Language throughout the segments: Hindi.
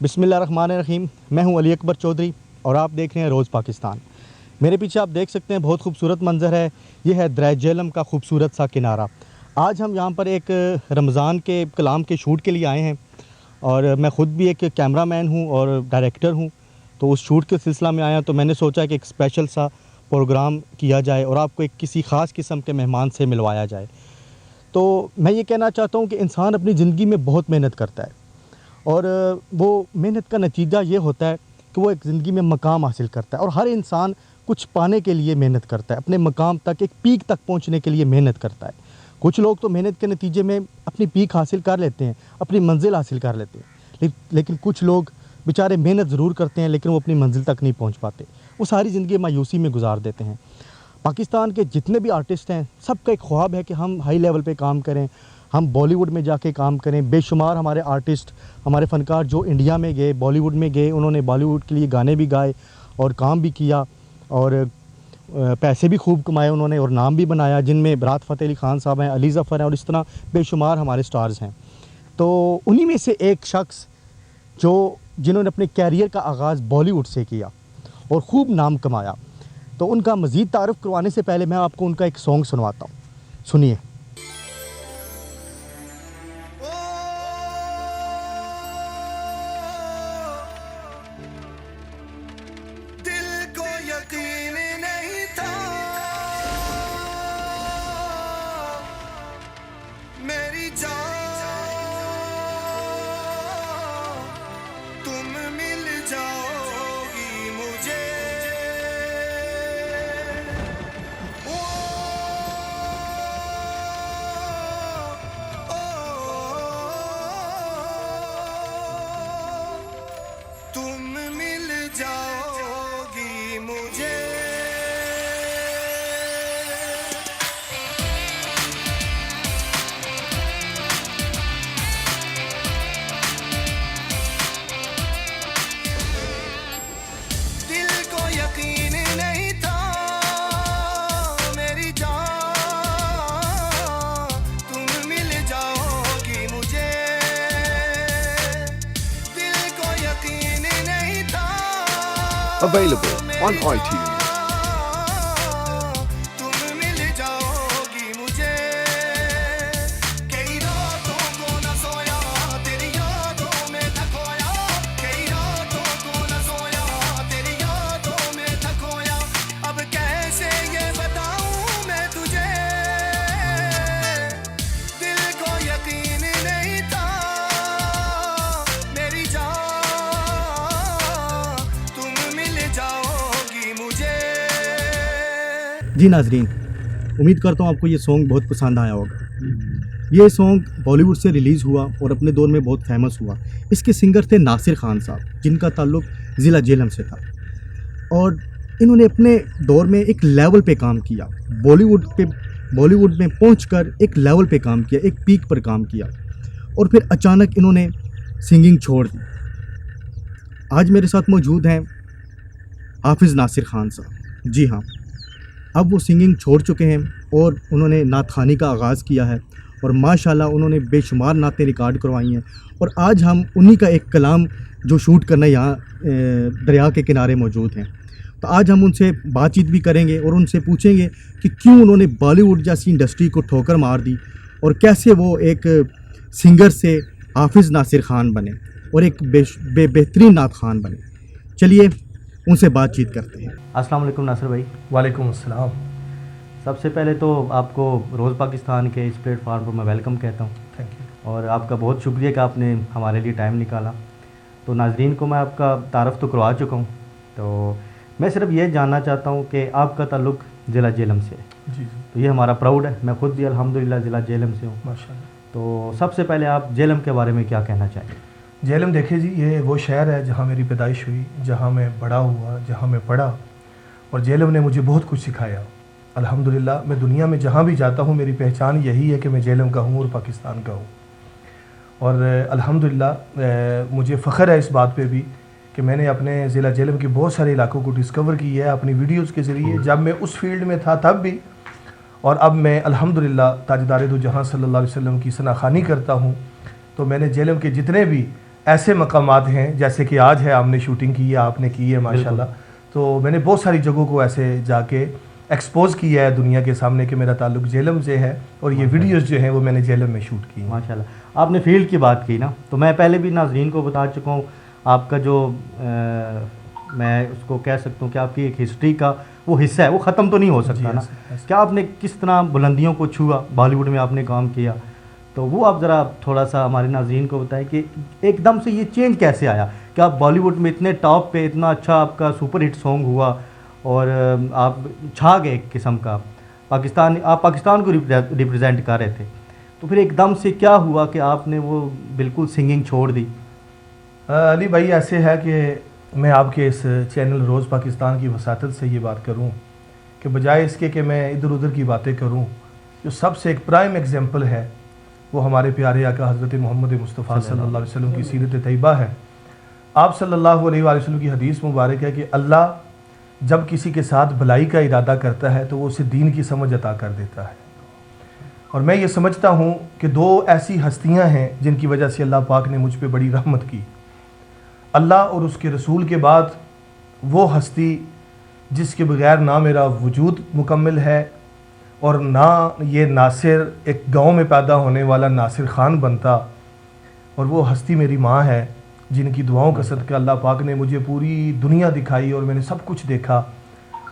बिस्मिल्लाहिर्रहमानिर्रहीम। मैं हूं अली अकबर चौधरी और आप देख रहे हैं रोज़ पाकिस्तान। मेरे पीछे आप देख सकते हैं बहुत खूबसूरत मंज़र है। ये है दरिया झेलम का खूबसूरत सा किनारा। आज हम यहाँ पर एक रमज़ान के कलाम के शूट के लिए आए हैं और मैं ख़ुद भी एक कैमरामैन हूँ और डायरेक्टर हूँ। तो उस शूट के सिलसिला में आया तो मैंने सोचा कि एक स्पेशल सा प्रोग्राम किया जाए और आपको एक किसी ख़ास किस्म के मेहमान से मिलवाया जाए। तो मैं ये कहना चाहता हूँ कि इंसान अपनी ज़िंदगी में बहुत मेहनत करता है और वो मेहनत का नतीजा ये होता है कि वो एक ज़िंदगी में मकाम हासिल करता है। और हर इंसान कुछ पाने के लिए मेहनत करता है, अपने मकाम तक, एक पीक तक पहुंचने के लिए मेहनत करता है। कुछ लोग तो मेहनत के नतीजे में अपनी पीक हासिल कर लेते हैं, अपनी मंजिल हासिल कर लेते हैं, लेकिन कुछ लोग बेचारे मेहनत ज़रूर करते हैं लेकिन वो अपनी मंजिल तक नहीं पहुँच पाते। वो सारी ज़िंदगी मायूसी में गुजार देते हैं। पाकिस्तान के जितने भी आर्टिस्ट हैं सबका एक ख्वाब है कि हम हाई लेवल पे काम करें, हम बॉलीवुड में जाके काम करें। बेशुमार हमारे आर्टिस्ट, हमारे फ़नकार जो इंडिया में गए, बॉलीवुड में गए, उन्होंने बॉलीवुड के लिए गाने भी गाए और काम भी किया और पैसे भी खूब कमाए उन्होंने और नाम भी बनाया, जिनमें राहत फ़तेह अली ख़ान साहब हैं, अली ज़फ़र हैं और इस तरह बेशुमार हमारे स्टार्स हैं। तो उन्हीं में से एक शख्स जिन्होंने अपने कैरियर का आगाज़ बॉलीवुड से किया और खूब नाम कमाया, तो उनका मज़ीद तारुफ़ करवाने से पहले मैं आपको उनका एक सॉन्ग सुनवाता हूँ। सुनिए। यकीन नहीं था मेरी जान तुम मिल जाओगी मुझे। ओ, तुम मिल जाओगी मुझे। दिल को यकीन नहीं था मेरी जान तुम मिल जाओगी मुझे। दिल को यकीन नहीं था। Available on iTunes. तुम मिल जाओगी मुझे। कई रातों को न सोया तेरी यादों में था खोया। कई रातों को न सोया तेरी यादों में था खोया। अब कैसे ये बताऊं मैं तुझे। दिल को यकीन नहीं था मेरी जान तुम मिल जाओगी मुझे। जी नाजरीन, उम्मीद करता हूँ आपको ये सॉन्ग बहुत पसंद आया होगा। ये सॉन्ग बॉलीवुड से रिलीज़ हुआ और अपने दौर में बहुत फेमस हुआ। इसके सिंगर थे नासिर खान साहब, जिनका ताल्लुक़ ज़िला झेलम से था और इन्होंने अपने दौर में एक लेवल पे काम किया। बॉलीवुड में पहुंचकर एक लेवल पे काम किया, एक पीक पर काम किया और फिर अचानक इन्होंने सिंगिंग छोड़ दी। आज मेरे साथ मौजूद हैं हाफिज़ नासिर खान साहब। जी हाँ, अब वो सिंगिंग छोड़ चुके हैं और उन्होंने नात ख़ानी का आगाज़ किया है और माशाल्लाह उन्होंने बेशुमार नातें रिकॉर्ड करवाई हैं। और आज हम उन्हीं का एक कलाम जो शूट करने यहाँ दरिया के किनारे मौजूद हैं, तो आज हम उनसे बातचीत भी करेंगे और उनसे पूछेंगे कि क्यों उन्होंने बॉलीवुड जैसी इंडस्ट्री को ठोकर मार दी और कैसे वो एक सिंगर से हाफिज़ नासिर खान बने और एक बेहतरीन नात खान बने। चलिए उनसे बातचीत करते हैं। अस्सलाम वालेकुम नासिर भाई। वालेकुम अस्सलाम। सबसे पहले तो आपको रोज़ पाकिस्तान के इस प्लेटफार्म पर मैं वेलकम कहता हूँ। Thank you. और आपका बहुत शुक्रिया कि आपने हमारे लिए टाइम निकाला। तो नाज़रीन को मैं आपका तारफ़ तो करवा चुका हूँ, तो मैं सिर्फ ये जानना चाहता हूँ कि आपका ताल्लुक़ ज़िला झेलम से है। जी जी, तो ये हमारा प्राउड है। मैं ख़ुद भी अल्हम्दुलिल्लाह ज़िला झेलम से हूँ। माशाल्लाह। तो सबसे पहले आप झेलम के बारे में क्या कहना चाहेंगे? झेलम देखिए जी, ये वो शहर है जहाँ मेरी पैदाइश हुई, जहाँ मैं बड़ा हुआ, जहाँ मैं पढ़ा और झेलम ने मुझे बहुत कुछ सिखाया। अल्हम्दुलिल्लाह मैं दुनिया में जहाँ भी जाता हूँ मेरी पहचान यही है कि मैं झेलम का हूँ और पाकिस्तान का हूँ। और अल्हम्दुलिल्लाह मुझे फ़ख्र है इस बात पे भी कि मैंने अपने ज़िला झेलम के बहुत सारे इलाकों को डिस्कवर की है अपनी वीडियोज़ के ज़रिए, जब मैं उस फील्ड में था तब भी, और अब मैं अल्हम्दुलिल्लाह ताजदार दो जहां सल्लल्लाहु अलैहि वसल्लम की सनाखानी करता हूँ। तो मैंने झेलम के जितने भी ऐसे मकामात हैं जैसे कि आज है, हमने शूटिंग की है, आपने की है माशाल्लाह। तो मैंने बहुत सारी जगहों को ऐसे जाके एक्सपोज किया है दुनिया के सामने कि मेरा ताल्लुक झेलम से है और ये वीडियोस जो हैं वो मैंने झेलम में शूट की हैं। माशाल्लाह। आपने फील्ड की बात की ना, तो मैं पहले भी नाजरीन को बता चुका हूँ आपका जो मैं उसको कह सकता हूँ कि आपकी एक हिस्ट्री का वो हिस्सा है, वो ख़त्म तो नहीं हो सकता ना। क्या आपने किस तरह बुलंदियों को छुआ, बॉलीवुड में आपने काम किया, तो वो आप ज़रा थोड़ा सा हमारे नाज़रीन को बताएं कि एकदम से ये चेंज कैसे आया कि आप बॉलीवुड में इतने टॉप पे, इतना अच्छा आपका सुपर हिट सॉन्ग हुआ और आप छा गए एक किस्म का। आप पाकिस्तान को रिप्रेजेंट कर रहे थे, तो फिर एकदम से क्या हुआ कि आपने वो बिल्कुल सिंगिंग छोड़ दी? अली भाई, ऐसे है कि मैं आपके इस चैनल रोज़ पाकिस्तान की वसातत से ये बात करूं कि बजाय इसके कि मैं इधर उधर की बातें करूं, जो सबसे एक प्राइम एग्जांपल है वो हमारे प्यारे आका हज़रत मोहम्मद मुस्तफ़ा सल्लल्लाहु अलैहि वसल्लम की सीरत तैयबा है। आप सल्लल्लाहु अलैहि वसल्लम की हदीस मुबारक है कि अल्लाह जब किसी के साथ भलाई का इरादा करता है तो वो उसे दीन की समझ अता कर देता है। और मैं ये समझता हूँ कि दो ऐसी हस्तियाँ हैं जिनकी वजह से अल्लाह पाक ने मुझ पर बड़ी रहमत की। अल्लाह और उसके रसूल के बाद वो हस्ती जिसके बगैर ना मेरा वजूद मुकम्मल है और ना ये नासिर एक गांव में पैदा होने वाला नासिर ख़ान बनता, और वो हस्ती मेरी माँ है जिनकी दुआओं का सदका अल्लाह पाक ने मुझे पूरी दुनिया दिखाई और मैंने सब कुछ देखा।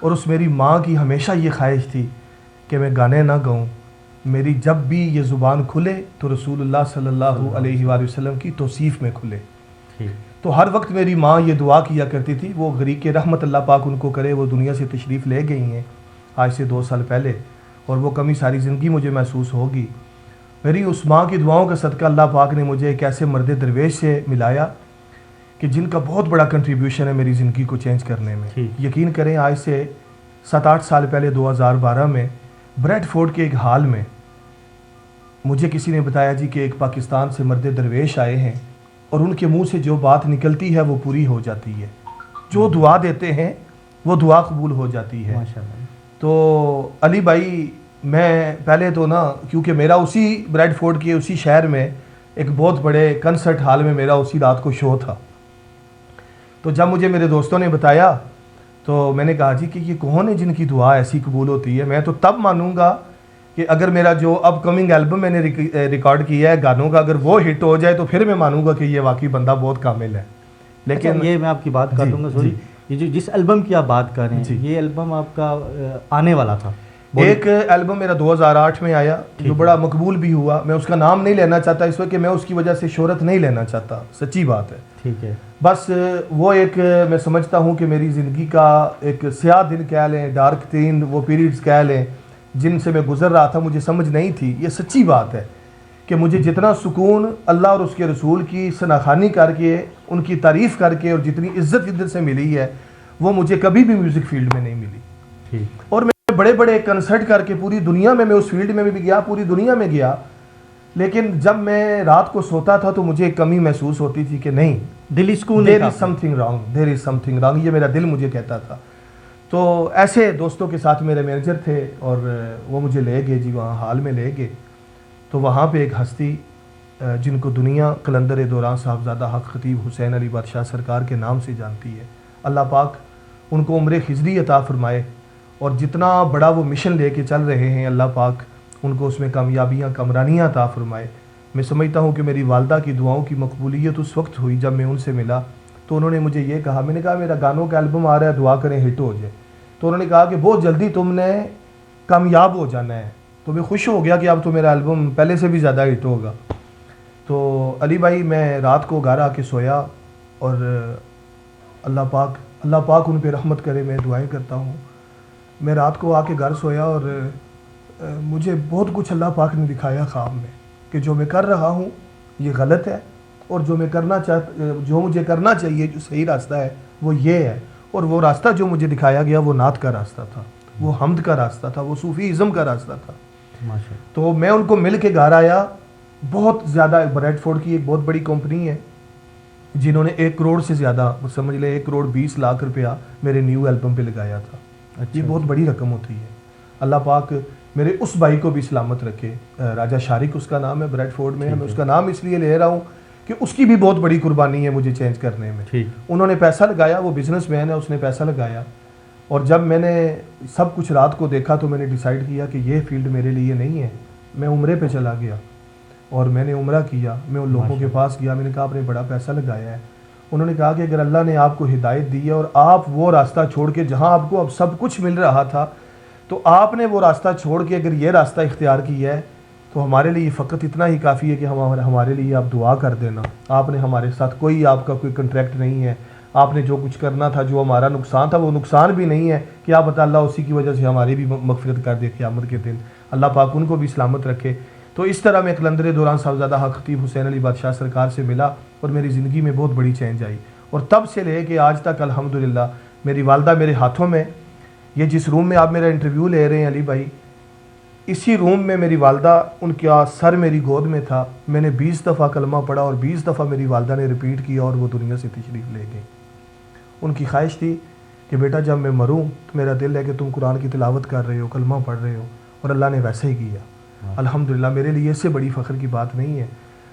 और उस मेरी माँ की हमेशा ये ख्वाहिश थी कि मैं गाने ना गाऊँ, मेरी जब भी ये ज़ुबान खुले तो रसूलुल्लाह सल्लल्लाहु अलैहि वसल्लम की तौसीफ़ में खुले। तो हर वक्त मेरी माँ ये दुआ किया करती थी। वो गरीक रहमत अल्लाह पाक उनको करे, वो दुनिया से तशरीफ़ ले गई हैं आज से 2 साल पहले, और वो कमी सारी ज़िंदगी मुझे महसूस होगी। मेरी उस माँ की दुआओं का सदका अल्लाह पाक ने मुझे एक ऐसे मर्द दरवेश से मिलाया कि जिनका बहुत बड़ा कंट्रीब्यूशन है मेरी ज़िंदगी को चेंज करने में। यकीन करें, आज से 7-8 साल पहले 2012 में ब्रेडफोर्ड के एक हाल में मुझे किसी ने बताया जी कि एक पाकिस्तान से मर्द दरवेश आए हैं और उनके मुंह से जो बात निकलती है वो पूरी हो जाती है, जो दुआ देते हैं वो दुआ कबूल हो जाती है। माशाल्लाह। तो अली भाई, मैं पहले तो ना, क्योंकि मेरा उसी ब्रेडफोर्ड के उसी शहर में एक बहुत बड़े कंसर्ट हॉल में मेरा उसी रात को शो था, तो जब मुझे मेरे दोस्तों ने बताया तो मैंने कहा जी कि ये कौन है जिनकी दुआ ऐसी कबूल होती है। मैं तो तब मानूंगा कि अगर मेरा जो अपकमिंग एल्बम मैंने रिकॉर्ड किया है गानों का, अगर वो हिट हो जाए तो फिर मैं मानूंगा कि ये वाकई बंदा बहुत कामिल है। लेकिन अच्छा, ये मैं आपकी बात कर दूंगा, सॉरी, ये जो जिस एल्बम की आप बात कर रहे हैं, ये एल्बम आपका आने वाला था। एक एल्बम मेरा 2008 में आया जो बड़ा मकबूल भी हुआ। मैं उसका नाम नहीं लेना चाहता इस वक्त कि मैं उसकी वजह से शोहरत नहीं लेना चाहता, सच्ची बात है। ठीक है। बस वो एक मैं समझता हूँ कि मेरी ज़िंदगी का एक स्याह दिन कह लें, डार्क तीन वो पीरियड्स कह लें जिनसे मैं गुजर रहा था, मुझे समझ नहीं थी। ये सच्ची बात है कि मुझे जितना सुकून अल्लाह और उसके रसूल की सनाखानी करके, उनकी तारीफ़ करके और जितनी इज़्ज़त इधर से मिली है वो मुझे कभी भी म्यूज़िक फील्ड में नहीं मिली। ठीक। और मैं बड़े बड़े कंसर्ट करके पूरी दुनिया में, मैं उस फील्ड में भी गया, पूरी दुनिया में गया, लेकिन जब मैं रात को सोता था तो मुझे एक कमी महसूस होती थी कि नहीं, दिल सुकून, there is something wrong, there is something wrong, ये मेरा दिल मुझे कहता था। तो ऐसे दोस्तों के साथ मेरे मैनेजर थे और वो मुझे ले गए जी, वहाँ हाल में ले गए। तो वहाँ पे एक हस्ती जिनको दुनिया कलंदर दौरान साहबजादा हक खतीब हुसैन अली बादशाह सरकार के नाम से जानती है, अल्लाह पाक उनको उम्र खिजरी अता फरमाए, और जितना बड़ा वो मिशन लेके चल रहे हैं अल्लाह पाक उनको उसमें कामयाबियाँ, कमरानियाँ अता फरमाए। मैं समझता हूँ कि मेरी वालदा की दुआओं की मकबूलियत उस वक्त हुई जब मैं उनसे मिला। तो उन्होंने मुझे ये कहा, मैंने कहा मेरा गानों का एल्बम आ रहा है, दुआ करें हिट हो जाए। तो उन्होंने कहा कि बहुत जल्दी तुमने कामयाब हो जाना है। तो मैं खुश हो गया कि अब तो मेरा एल्बम पहले से भी ज़्यादा हिट होगा। तो अली भाई, मैं रात को घर आके सोया और अल्लाह पाक उन पर रहमत करे, मैं दुआएं करता हूँ। मैं रात को आके घर सोया और मुझे बहुत कुछ अल्लाह पाक ने दिखाया ख्वाब में कि जो मैं कर रहा हूँ ये गलत है, और जो मुझे करना चाहिए, जो सही रास्ता है वो ये है। और वो रास्ता जो मुझे दिखाया गया वो नात का रास्ता था, वो हमद का रास्ता था, वो सूफ़ीज़्म का रास्ता था। तो मैं उनको मिल के घर आया। बहुत ज़्यादा, ब्रेडफोर्ड की एक बहुत बड़ी कंपनी है जिन्होंने 1 करोड़ से ज़्यादा, समझ ले 1 करोड़ 20 लाख रुपया मेरे न्यू एल्बम पे लगाया था। ये बहुत बड़ी रकम होती है। अल्लाह पाक मेरे उस भाई को भी सलामत रखे, राजा शारिक उसका नाम है, ब्रेडफोर्ड में है। मैं उसका नाम इसलिए ले रहा हूँ कि उसकी भी बहुत बड़ी कुर्बानी है मुझे चेंज करने में। ठीक। उन्होंने पैसा लगाया, वो बिजनेसमैन है, उसने पैसा लगाया, और जब मैंने सब कुछ रात को देखा तो मैंने डिसाइड किया कि ये फील्ड मेरे लिए नहीं है। मैं उम्रे पे चला गया और मैंने उम्रा किया। मैं उन लोगों के पास गया, मैंने कहा आपने बड़ा पैसा लगाया है। उन्होंने कहा कि अगर अल्लाह ने आपको हिदायत दी है और आप वो रास्ता छोड़ के, जहाँ आपको अब सब कुछ मिल रहा था, तो आपने वो रास्ता छोड़ के अगर ये रास्ता इख्तियार किया है तो हमारे लिए फ़कत इतना ही काफ़ी है कि हमारे लिए आप दुआ कर देना। आपने हमारे साथ कोई आपका कोई कंट्रैक्ट नहीं है, आपने जो कुछ करना था, जो हमारा नुकसान था वो नुकसान भी नहीं है कि आप बता अल्लाह उसी की वजह से हमारी भी मगफिरत कर दे क़यामत के दिन। अल्लाह पाक उनको भी सलामत रखे। तो इस तरह मैं कलंदर दौरान साहबजादा हक खतीब हुसैन अली बादशाह सरकार से मिला और मेरी ज़िंदगी में बहुत बड़ी चेंज आई, और तब से ले के आज तक अल्हम्दुलिल्लाह मेरी वालदा मेरे हाथों में, ये जिस रूम में आप मेरा इंटरव्यू ले रहे हैं अली भाई, इसी रूम में मेरी वालदा, उनका सर मेरी गोद में था। मैंने 20 दफ़ा कलमा पढ़ा और 20 दफ़ा मेरी वालदा ने रिपीट किया और वो दुनिया से तशरीफ़ ले गई। उनकी ख्वाहिश थी कि बेटा जब मैं मरूं तो मेरा दिल है कि तुम कुरान की तिलावत कर रहे हो, कलमा पढ़ रहे हो, और अल्लाह ने वैसे ही किया। अल्हम्दुलिल्लाह मेरे लिए इससे बड़ी फ़ख्र की बात नहीं है।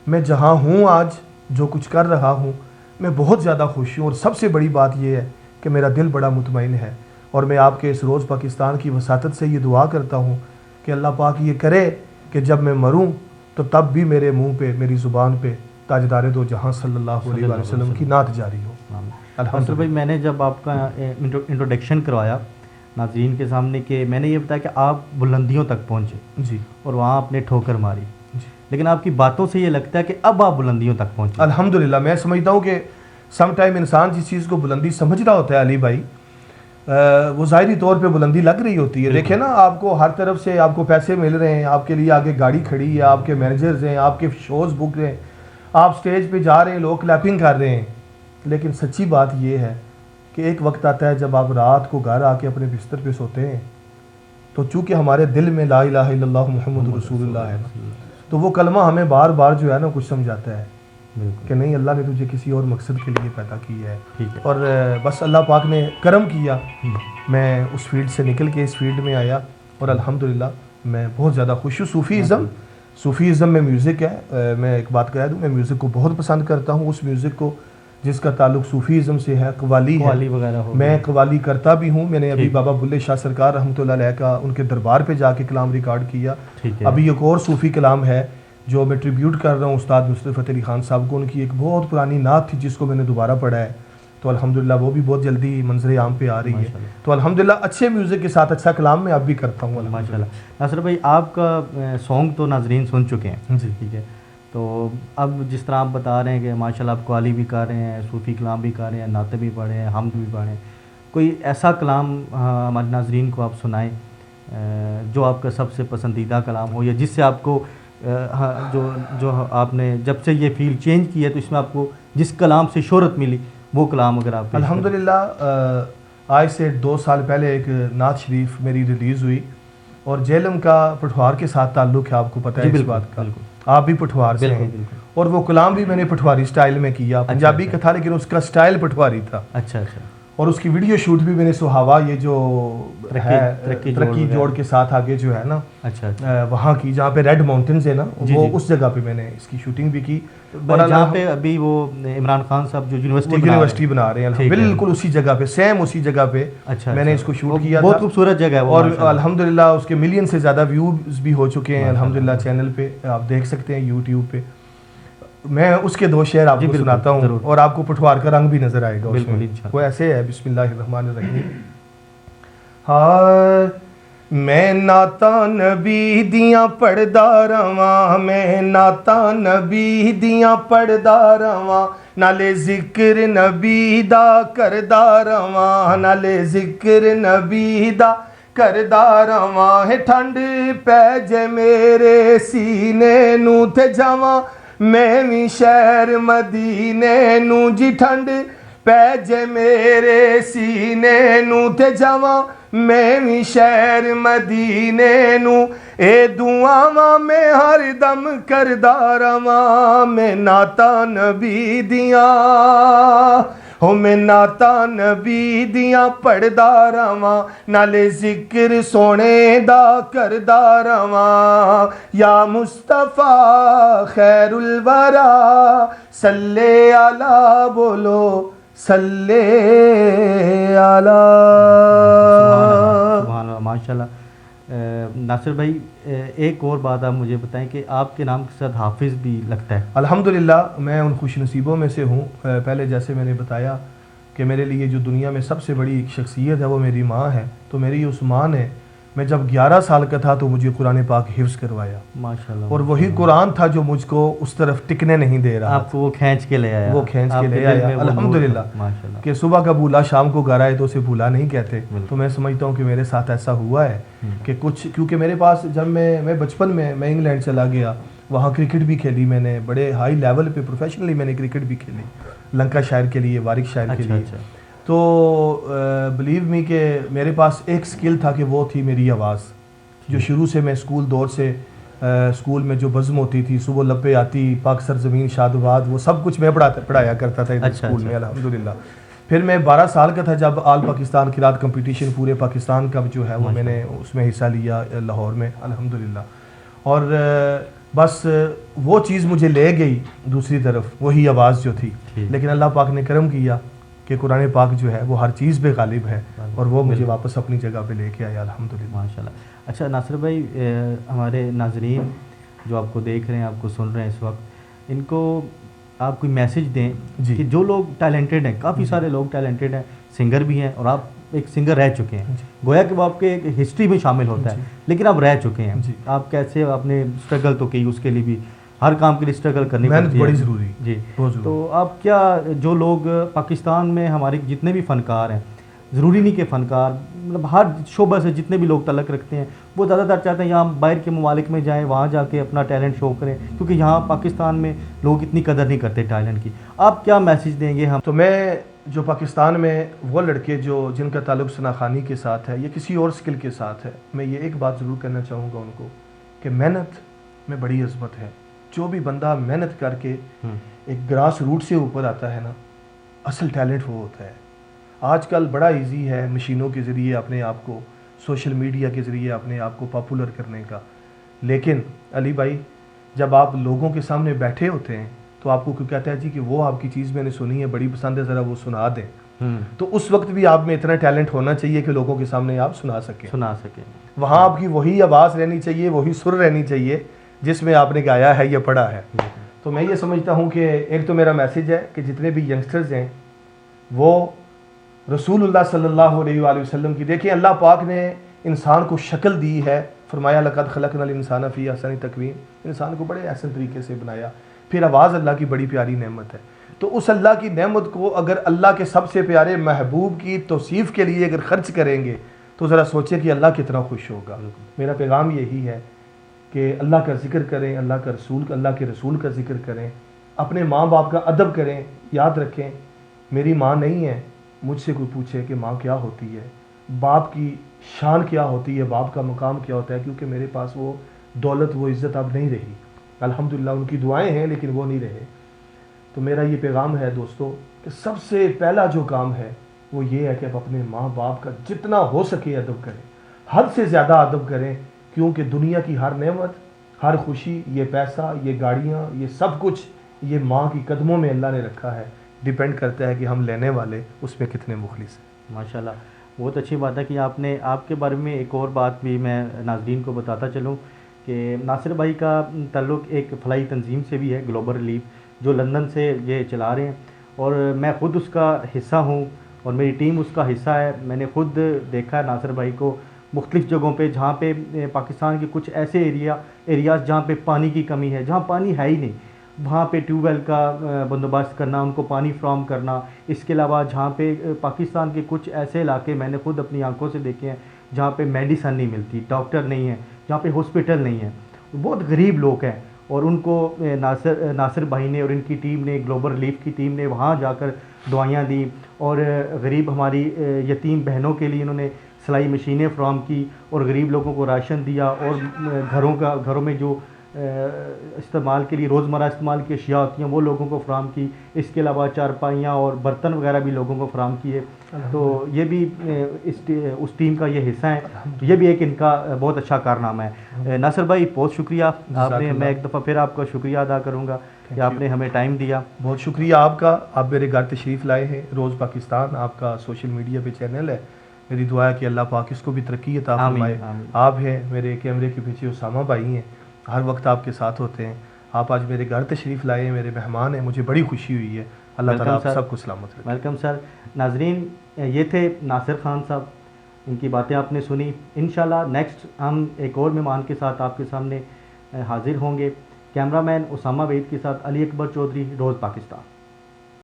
मैं जहाँ हूँ आज, जो कुछ कर रहा हूँ, मैं बहुत ज़्यादा खुश हूँ, और सबसे बड़ी बात यह है कि मेरा दिल बड़ा मुतमईन है। और मैं आपके इस रोज़ पाकिस्तान की वसातत से ये दुआ करता हूँ कि अल्लाह पाक ये करे कि जब मैं मरूँ तो तब भी मेरे मुँह पे, मेरी ज़ुबान पे ताजदार दो जहाँ सल्लल्लाहु अलैहि वसल्लम की नात जारी हो। अल्हम्दुलिल्लाह भाई, मैंने जब आपका इंट्रोडक्शन करवाया नाज़रीन के सामने कि मैंने ये बताया कि आप बुलंदियों तक पहुँचे जी, और वहाँ आपने ठोकर मारी, जी। लेकिन आपकी बातों से ये लगता है कि अब आप बुलंदियों तक पहुँचे। अल्हम्दुलिल्लाह मैं समझता हूँ कि सम टाइम इंसान जिस चीज़ को बुलंदी समझ रहा होता है अली भाई, वो ज़ाहिरी तौर पे बुलंदी लग रही होती है। देखिए ना, आपको हर तरफ से आपको पैसे मिल रहे हैं, आपके लिए आगे गाड़ी खड़ी है, आपके मैनेजर्स हैं, आपके शोज़ बुक हैं, आप स्टेज पे जा रहे हैं, लोग क्लैपिंग कर रहे हैं। लेकिन सच्ची बात यह है कि एक वक्त आता है जब आप रात को घर आके अपने बिस्तर पे सोते हैं, तो चूँकि हमारे दिल में ला इलाहा इल्लल्लाह मुहम्मद रसूलुल्लाह है ना, तो वो कलमा हमें बार बार जो है ना कुछ समझाता है कि नहीं, अल्लाह ने तुझे किसी और मकसद के लिए पैदा किया है। ठीक है। और बस अल्लाह पाक ने करम किया, मैं उस फील्ड से निकल के इस फील्ड में आया, और अल्हम्दुलिल्लाह मैं बहुत ज़्यादा खुश हूँ। सूफ़ीज़म में म्यूज़िक है, मैं एक बात कह दूँ, मैं म्यूज़िक को बहुत पसंद करता हूँ। उस म्यूज़िक को जिसका ताल्लुक सूफ़ीज़म से है, कव्वाली वगैरह हो, मैं कव्वाली करता भी हूँ। मैंने अभी बाबा बुल्ले शाह सरकार रहमतुल्लाह अलैह का उनके दरबार पे जाके कलाम रिकॉर्ड किया। अभी एक और सूफ़ी कलाम है जो मैं ट्रिब्यूट कर रहा हूँ उस्ताद नुसरत फ़तेह अली खान साहब को। उनकी एक बहुत पुरानी नात थी जिसको मैंने दोबारा पढ़ा है, तो अल्हम्दुलिल्लाह वो भी बहुत जल्दी मंजर आम पे आ रही है। तो अल्हम्दुलिल्लाह अच्छे म्यूज़िक के साथ अच्छा कलाम मैं अब भी करता हूँ माशाल्लाह। नासिर भाई, आपका सॉन्ग तो नाजरीन सुन चुके हैं जी, ठीक है, तो अब जिस तरह आप बता रहे हैं कि माशाल्लाह आप कव्वाली भी गा रहे हैं, सूफ़ी कलाम भी गा रहे हैं, नाते भी पढ़े हैं, हमद भी पढ़े हैं, कोई ऐसा कलाम हमारे नाजरीन को आप सुनाएं जो आपका सबसे पसंदीदा कलाम हो, या जिससे आपको जो आपने जब से ये फील्ड चेंज की है तो इसमें आपको जिस कलाम से शोहरत मिली वो कलाम अगर आप। अल्हम्दुलिल्लाह आज से 2 साल पहले एक नात शरीफ मेरी रिलीज़ हुई, और जेलम का पठवार के साथ ताल्लुक़ है, आपको पता है इस बात का, आप भी पठवार से हैं, और वो कलाम भी मैंने पठवारी स्टाइल में किया। पंजाबी का था लेकिन उसका स्टाइल पठवारी था। अच्छा। और उसकी वीडियो शूट भी मैंने सुहावा, ये जो तरक्की जोड़ के साथ आगे जो है ना, अच्छा, वहाँ की, जहाँ पे रेड माउंटेन्स है ना, वो उस जगह पे मैंने इसकी शूटिंग भी की। और जहाँ पे अभी वो इमरान खान साहब जो यूनिवर्सिटी बना रहे हैं, बिल्कुल उसी जगह पे, सेम उसी जगह पे मैंने इसको शूट किया। बहुत खूबसूरत जगह है वो, और अल्हम्दुलिल्लाह उसके मिलियन से ज़्यादा व्यूज़ भी हो चुके हैं अल्हम्दुलिल्लाह। चैनल पे आप देख सकते हैं, यूट्यूब पे। मैं उसके 2 शेर आपको सुनाता हूँ और आपको पठवार का रंग भी नजर आएगा उसमें। वो ऐसे है, बिस्मिल्लाहिर्रहमानिर्रहीम। हाय मैं नाता नबी दियां पढ़दा रवां, मैं नाता नबी दियां पढ़दा रवां, नाले जिक्र नबी दा करदा रवां, नाले जिक्र नबी दा करदा रवां। है ठंड पै जे मेरे सीने नू ते जावां, मैं भी शहर मदीने नू जी। ठंड पै जे मेरे सीने नू ते जावां, मैं भी शहर मदीने नू। ए दुआवां मैं हर दम करदा रवां, मैं नाता नबी दियां हो मैं नाता नबी दियां पढ़दा रवां नाले जिक्र सोने दा करदा रवां या मुस्तफा खैरुल वरा सल्ले अला बोलो सल्ले अला। सुभान अल्लाह, माशाल्लाह। नासिर भाई, एक और बात आप मुझे बताएं कि आपके नाम के साथ हाफिज़ भी लगता है। अल्हम्दुलिल्लाह मैं उन खुशनसीबों में से हूँ। पहले जैसे मैंने बताया कि मेरे लिए जो दुनिया में सबसे बड़ी एक शख्सियत है वो मेरी माँ है। तो मेरी उस माँ ने, मैं जब 11 साल का था तो मुझे कुरान पाक हिफ्ज़ करवाया माशाल्लाह। और वही कुरान था जो मुझको उस तरफ टिकने नहीं दे रहा। आपको वो खींच के ले आया, वो खींच के आपके ले दिल आया में वो नूर था। अल्हम्दुलिल्लाह। माशाल्लाह। कि सुबह का बूला शाम को घर आए तो उसे भूला नहीं कहते। तो मैं समझता हूँ कि मेरे साथ ऐसा हुआ है कि कुछ, क्योंकि मेरे पास जब मैं बचपन में मैं इंग्लैंड चला गया, वहाँ क्रिकेट भी खेली मैंने, बड़े हाई लेवल पे प्रोफेशनली मैंने क्रिकेट भी खेली, लंका शायर के लिए, वारिक शायर के लिए। तो बिलीव मी कि मेरे पास एक स्किल था कि वो थी मेरी आवाज़, जो शुरू से मैं स्कूल दौर से स्कूल में जो बज़्म होती थी, सुबह लपे आती, पाक सरज़मीन शादबाद, वो सब कुछ मैं पढ़ाया करता था इधर स्कूल में अल्हम्दुलिल्लाह। फिर मैं 12 साल का था जब आल पाकिस्तान किरात कंपटीशन पूरे पाकिस्तान का जो है वो मैंने उसमें हिस्सा लिया लाहौर में अल्हम्दुलिल्लाह। और बस वो चीज़ मुझे ले गई दूसरी तरफ, वही आवाज़ जो थी। लेकिन अल्लाह पाक ने करम किया कि कुरान पाक जो है वो हर चीज़ पे गालिब है और वो मुझे वापस अपनी जगह पे लेके आया अल्हम्दुलिल्लाह। माशाल्लाह। अच्छा नासिर भाई, हमारे नाजरीन जो आपको देख रहे हैं, आपको सुन रहे हैं इस वक्त, इनको आप कोई मैसेज दें जी। कि जो लोग टैलेंटेड हैं, काफ़ी सारे लोग टैलेंटेड हैं, सिंगर भी हैं और आप एक सिंगर रह चुके हैं, गोया कि वो आपके एक हिस्ट्री में शामिल होता है, लेकिन आप रह चुके हैं। जी। आप कैसे, आपने स्ट्रगल तो की, उसके लिए भी हर काम के लिए स्ट्रगल करनी मेहनत पड़ती है, बड़ी ज़रूरी जी। बहुत ज़रूरी। तो आप क्या, जो लोग पाकिस्तान में हमारे जितने भी फ़नकार हैं, ज़रूरी नहीं कि फ़नकार, मतलब हर शोबा से जितने भी लोग तलक रखते हैं, वो ज़्यादातर चाहते हैं यहाँ बाहर के ममालिक में जाएँ, वहाँ जाके अपना टैलेंट शो करें, क्योंकि यहाँ पाकिस्तान में लोग इतनी कदर नहीं करते टैलेंट की। आप क्या मैसेज देंगे हम? तो मैं जो पाकिस्तान में वो लड़के जो जिनका ताल्लुक़ सनाखानी के साथ है या किसी और स्किल के साथ है, मैं ये एक बात ज़रूर कहना चाहूँगा उनको कि मेहनत में बड़ी अज़मत है। जो भी बंदा मेहनत करके एक ग्रास रूट से ऊपर आता है ना, असल टैलेंट वो होता है। आजकल बड़ा इजी है मशीनों के ज़रिए अपने आप को, सोशल मीडिया के ज़रिए अपने आप को पॉपुलर करने का, लेकिन अली भाई जब आप लोगों के सामने बैठे होते हैं तो आपको क्यों कहता है जी कि वो आपकी चीज़ मैंने सुनी है, बड़ी पसंद है, ज़रा वो सुना दें, तो उस वक्त भी आप में इतना टैलेंट होना चाहिए कि लोगों के सामने आप सुना सकें। वहाँ आपकी वही आवाज़ रहनी चाहिए, वही सुर रहनी चाहिए जिसमें आपने गाया है या पढ़ा है। तो मैं ये समझता हूँ कि एक तो मेरा मैसेज है कि जितने भी यंगस्टर्स हैं वो रसूलुल्लाह सल्लल्लाहु अलैहि वसल्लम की, देखिए अल्लाह पाक ने इंसान को शक्ल दी है, फरमाया लक़द खलक़नल इंसान फ़ी अहसनि तक़वीम, इंसान को बड़े एहसन तरीके से बनाया। फिर आवाज़ अल्लाह की बड़ी प्यारी नेमत है। तो उस अल्लाह की नेमत को अगर अल्लाह के सबसे प्यारे महबूब की तौसीफ़ के लिए अगर ख़र्च करेंगे तो ज़रा सोचें कि अल्लाह कितना खुश होगा। मेरा पैगाम यही है कि अल्लाह का ज़िक्र करें, अल्लाह के रसूल का ज़िक्र करें, अपने माँ बाप का अदब करें। याद रखें, मेरी माँ नहीं है, मुझसे कोई पूछे कि माँ क्या होती है, बाप की शान क्या होती है, बाप का मकाम क्या होता है, क्योंकि मेरे पास वो दौलत, वो इज़्ज़त अब नहीं रही। अल्हम्दुलिल्लाह उनकी दुआएं हैं लेकिन वो नहीं रहे। तो मेरा ये पैगाम है दोस्तों कि सबसे पहला जो काम है वो ये है कि आप अपने माँ बाप का जितना हो सके अदब करें, हद से ज़्यादा अदब करें, क्योंकि दुनिया की हर नेमत, हर खुशी, ये पैसा, ये गाड़ियाँ, ये सब कुछ ये माँ की कदमों में अल्लाह ने रखा है। डिपेंड करता है कि हम लेने वाले उसमें कितने मुखलिस हैं। माशाल्लाह, बहुत अच्छी बात है कि आपने, आपके बारे में एक और बात भी मैं नाज़रीन को बताता चलूँ कि नासिर भाई का ताल्लुक़ एक फलाई तंजीम से भी है, ग्लोबल रिलीफ, जो लंदन से ये चला रहे हैं, और मैं ख़ुद उसका हिस्सा हूँ और मेरी टीम उसका हिस्सा है। मैंने ख़ुद देखा है नासिर भाई को मुख्तलिफ़ जगहों पे, जहाँ पे पाकिस्तान के कुछ ऐसे एरियाज़ जहाँ पे पानी की कमी है, जहाँ पानी है ही नहीं, वहाँ पे ट्यूबवेल का बंदोबस्त करना, उनको पानी फ्राहम करना। इसके अलावा जहाँ पे पाकिस्तान के कुछ ऐसे इलाके मैंने खुद अपनी आंखों से देखे हैं जहाँ पे मेडिसन नहीं मिलती, डॉक्टर नहीं है, जहाँ पे हॉस्पिटल नहीं है, बहुत गरीब लोग हैं, और उनको नासिर भाई ने और इनकी टीम ने, ग्लोबल रिलीफ की टीम ने वहाँ जाकर दवाइयाँ दी, और गरीब हमारी यतीम बहनों के लिए इन्होंने सिलाई मशीनें फ्राहम की, और गरीब लोगों को राशन दिया, और घरों में जो इस्तेमाल के लिए रोज़मर्रा इस्तेमाल की अशिया होती हैं वो लोगों को फ़राहम की। इसके अलावा चारपाइयाँ और बर्तन वगैरह भी लोगों को फ़राहम किए। तो ये भी उस टीम का ये हिस्सा है। तो ये भी एक इनका बहुत अच्छा कारनामा है। नासिर भाई बहुत शुक्रिया आपने, मैं एक दफ़ा फिर आपका शुक्रिया अदा करूँगा कि आपने हमें टाइम दिया। बहुत शुक्रिया आपका, आप मेरे घर तशरीफ़ लाए हैं। रोज़ पाकिस्तान आपका सोशल मीडिया पे चैनल है, मेरी दुआ है कि अल्लाह पाक इसको भी तरक्की अता फरमाए। आप हैं, मेरे कैमरे के पीछे उसामा भाई हैं, हर वक्त आपके साथ होते हैं। आप आज मेरे घर तशरीफ़ लाए हैं, मेरे मेहमान हैं, मुझे बड़ी खुशी हुई है। अल्लाह ताला आप सबको सलामत रखे। Welcome sir. नाजरीन, ये थे नासिर खान साहब, इनकी बातें आपने सुनी। इंशाल्लाह नेक्स्ट हम एक और मेहमान के साथ आपके सामने हाजिर होंगे। कैमरामैन उसामा वेद के साथ अली अकबर चौधरी, रोज़ पाकिस्तान।